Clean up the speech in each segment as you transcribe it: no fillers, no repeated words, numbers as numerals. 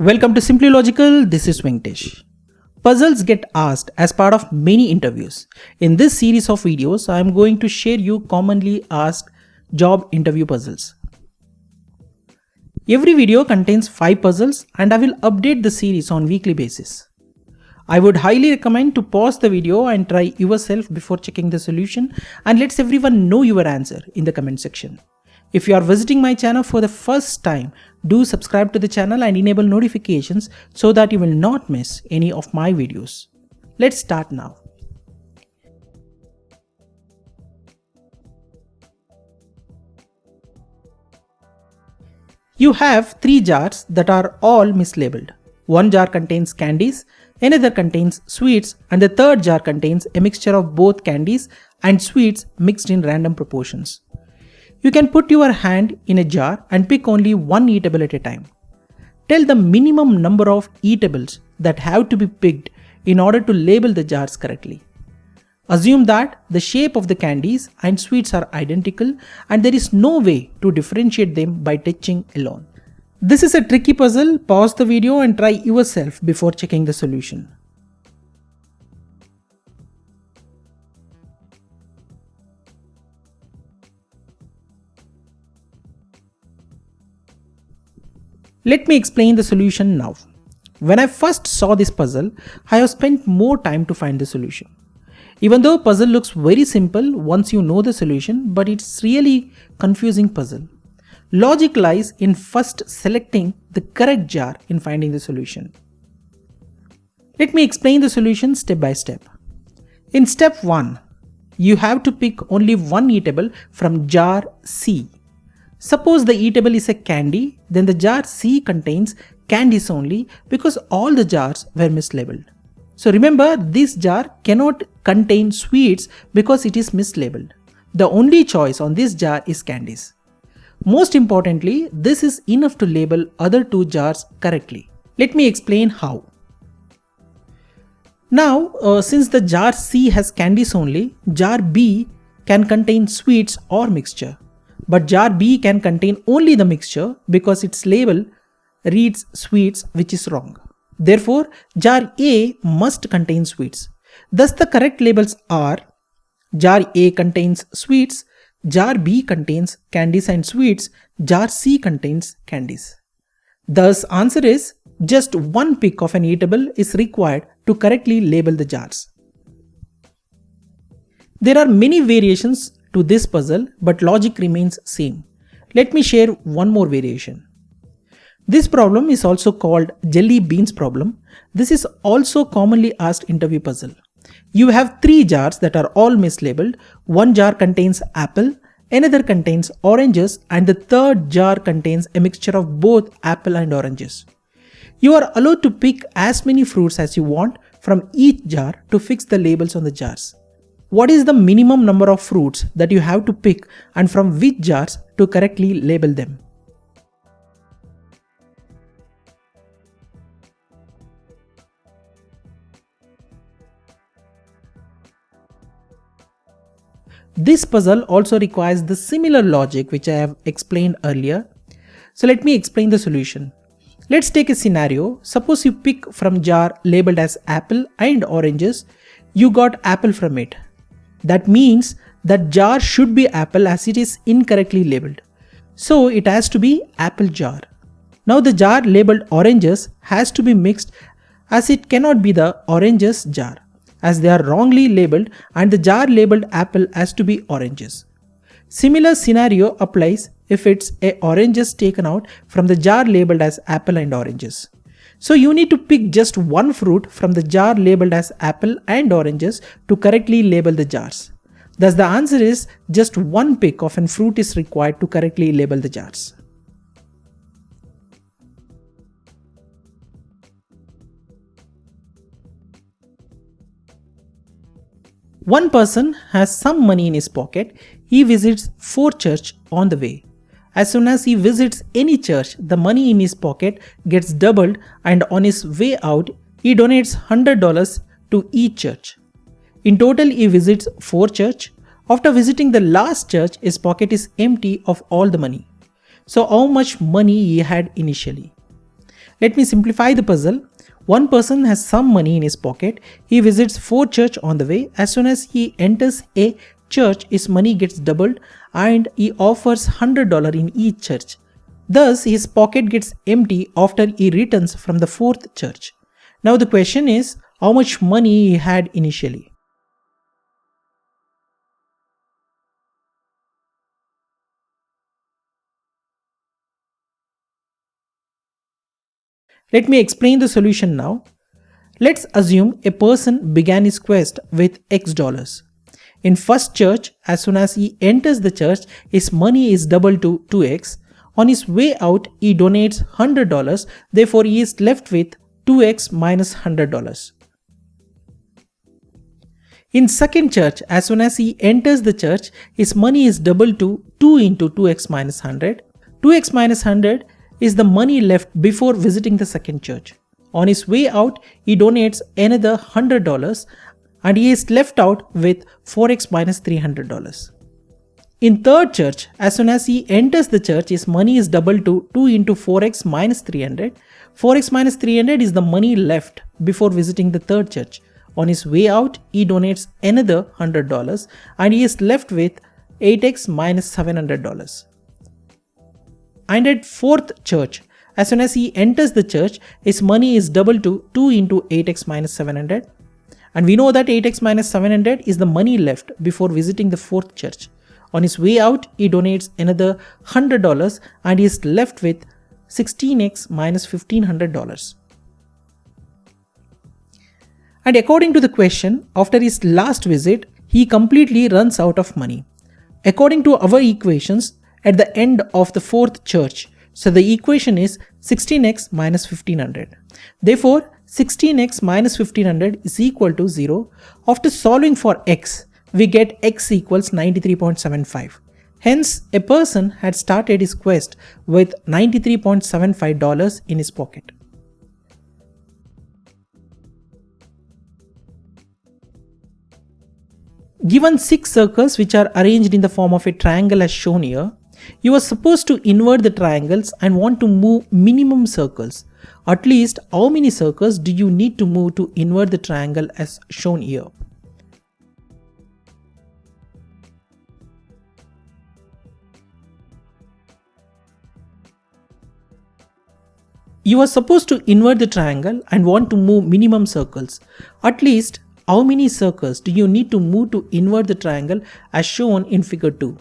Welcome to Simply Logical, this is Venkatesh. Puzzles get asked as part of many interviews. In this series of videos, I am going to share you commonly asked job interview puzzles. Every video contains 5 puzzles and I will update the series on weekly basis. I would highly recommend to pause the video and try yourself before checking the solution, and let everyone know your answer in the comment section. If you are visiting my channel for the first time, do subscribe to the channel and enable notifications so that you will not miss any of my videos. Let's start now. You have 3 jars that are all mislabeled. One jar contains candies, another contains sweets, and the third jar contains a mixture of both candies and sweets mixed in random proportions. You can put your hand in a jar and pick only one eatable at a time. Tell the minimum number of eatables that have to be picked in order to label the jars correctly. Assume that the shape of the candies and sweets are identical and there is no way to differentiate them by touching alone. This is a tricky puzzle. Pause the video and try yourself before checking the solution. Let me explain the solution now. When I first saw this puzzle, I have spent more time to find the solution. Even though puzzle looks very simple once you know the solution, but it's really confusing puzzle. Logic lies in first selecting the correct jar in finding the solution. Let me explain the solution step by step. In step 1, you have to pick only one eatable from jar C. Suppose the eatable is a candy, then the jar C contains candies only because all the jars were mislabeled. So remember, this jar cannot contain sweets because it is mislabeled. The only choice on this jar is candies. Most importantly, this is enough to label other 2 jars correctly. Let me explain how. Now, since the jar C has candies only, jar B can contain sweets or mixture. But jar B can contain only the mixture because its label reads sweets, which is wrong. Therefore, jar A must contain sweets. Thus the correct labels are: jar A contains sweets, jar B contains candies and sweets, jar C contains candies. Thus answer is just one pick of an eatable is required to correctly label the jars. There are many variations to this puzzle, but logic remains same. Let me share one more variation. This problem is also called jelly beans problem. This is also commonly asked interview puzzle. You have 3 jars that are all mislabeled. One jar contains apple, another contains oranges, and the third jar contains a mixture of both apple and oranges. You are allowed to pick as many fruits as you want from each jar to fix the labels on the jars. What is the minimum number of fruits that you have to pick and from which jars to correctly label them? This puzzle also requires the similar logic which I have explained earlier. So let me explain the solution. Let's take a scenario. Suppose you pick from jar labeled as apple and oranges. You got apple from it. That means that jar should be apple as it is incorrectly labeled. So it has to be apple jar. Now the jar labeled oranges has to be mixed as it cannot be the oranges jar, as they are wrongly labeled, and the jar labeled apple has to be oranges. Similar scenario applies if it's a oranges taken out from the jar labeled as apple and oranges. So you need to pick just one fruit from the jar labeled as apple and oranges to correctly label the jars. Thus the answer is just one pick of a fruit is required to correctly label the jars. One person has some money in his pocket. He visits 4 churches on the way. As soon as he visits any church, the money in his pocket gets doubled, and on his way out, he donates $100 to each church. In total, he visits 4 churches. After visiting the last church, his pocket is empty of all the money. So how much money he had initially? Let me simplify the puzzle. One person has some money in his pocket. He visits 4 churches on the way. As soon as he enters a church, his money gets doubled and he offers $100 in each church. Thus, his pocket gets empty after he returns from the 4th church. Now the question is, how much money he had initially? Let me explain the solution now. Let's assume a person began his quest with X dollars. In first church, as soon as he enters the church, his money is doubled to 2x. On his way out, he donates $100, therefore he is left with 2x minus $100. In second church, as soon as he enters the church, his money is doubled to 2 into 2x minus 100. 2x minus 100 is the money left before visiting the second church. On his way out, he donates another $100 and he is left out with 4x minus $300. In third church, as soon as he enters the church, his money is doubled to 2 into 4x minus 300. 4x minus 300 is the money left before visiting the third church. On his way out, he donates another $100 and he is left with 8x minus $700. And at fourth church, as soon as he enters the church, his money is doubled to 2 into 8x minus 700. And we know that 8x minus 700 is the money left before visiting the fourth church. On his way out, he donates another $100 and he is left with 16x minus $1500. And according to the question, after his last visit, he completely runs out of money. According to our equations, at the end of the fourth church, so the equation is 16x minus 1500. Therefore, 16x minus 1500 is equal to 0. After solving for x, we get x equals 93.75. Hence, a person had started his quest with $93.75 in his pocket. Given 6 circles which are arranged in the form of a triangle as shown here, you are supposed to invert the triangles and want to move minimum circles. At least how many circles do you need to move to invert the triangle as shown here? You are supposed to invert the triangle and want to move minimum circles. At least how many circles do you need to move to invert the triangle as shown in figure 2?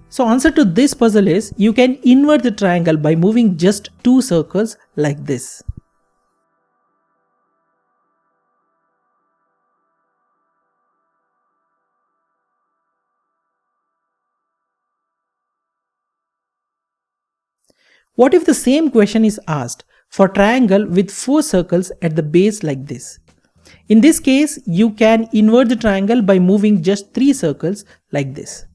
So answer to this puzzle is, you can invert the triangle by moving just 2 circles like this. What if the same question is asked for triangle with 4 circles at the base like this? In this case, you can invert the triangle by moving just 3 circles like this.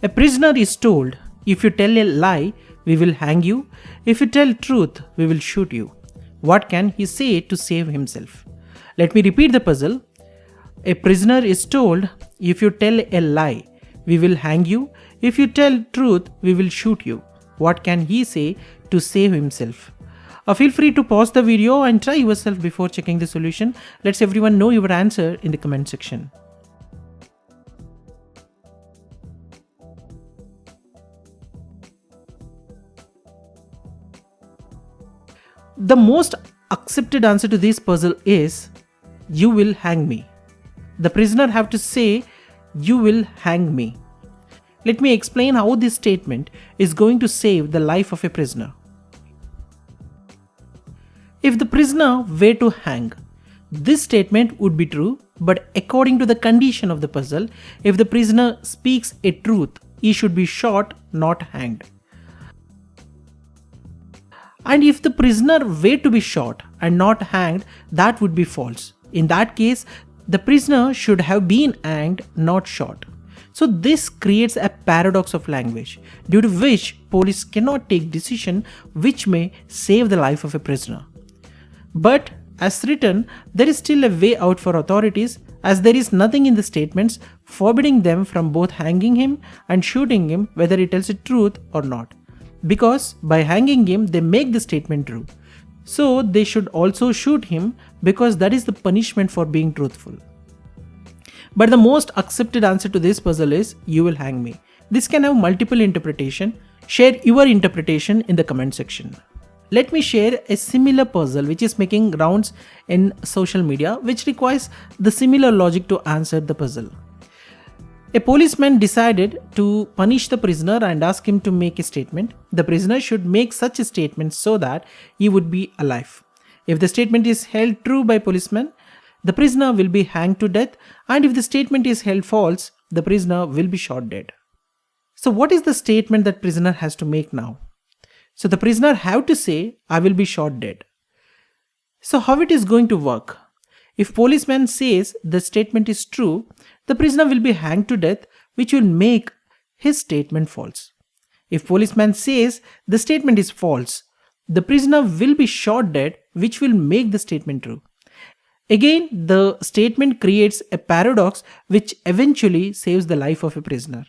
A prisoner is told, if you tell a lie, we will hang you. If you tell truth, we will shoot you. What can he say to save himself? Let me repeat the puzzle. A prisoner is told, if you tell a lie, we will hang you. If you tell truth, we will shoot you. What can he say to save himself? Feel free to pause the video and try yourself before checking the solution. Let's everyone know your answer in the comment section. The most accepted answer to this puzzle is, you will hang me. The prisoner have to say, you will hang me. Let me explain how this statement is going to save the life of a prisoner. If the prisoner were to hang, this statement would be true, but according to the condition of the puzzle, if the prisoner speaks a truth, he should be shot, not hanged. And if the prisoner were to be shot and not hanged, that would be false. In that case, the prisoner should have been hanged, not shot. So this creates a paradox of language, due to which police cannot take decision which may save the life of a prisoner. But as written, there is still a way out for authorities, as there is nothing in the statements forbidding them from both hanging him and shooting him whether he tells the truth or not. Because by hanging him, they make the statement true. So they should also shoot him, because that is the punishment for being truthful. But the most accepted answer to this puzzle is you will hang me. This can have multiple interpretation. Share your interpretation in the comment section. Let me share a similar puzzle which is making rounds in social media, which requires the similar logic to answer the puzzle. A policeman decided to punish the prisoner and ask him to make a statement. The prisoner should make such a statement so that he would be alive. If the statement is held true by policeman, the prisoner will be hanged to death, and if the statement is held false, the prisoner will be shot dead. So what is the statement that prisoner has to make now? So the prisoner have to say, I will be shot dead. So how it is going to work? If policeman says the statement is true, the prisoner will be hanged to death, which will make his statement false. If policeman says the statement is false, the prisoner will be shot dead, which will make the statement true. Again, the statement creates a paradox which eventually saves the life of a prisoner.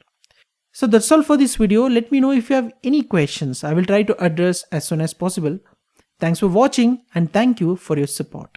So that's all for this video. Let me know if you have any questions. I will try to address as soon as possible. Thanks for watching and thank you for your support.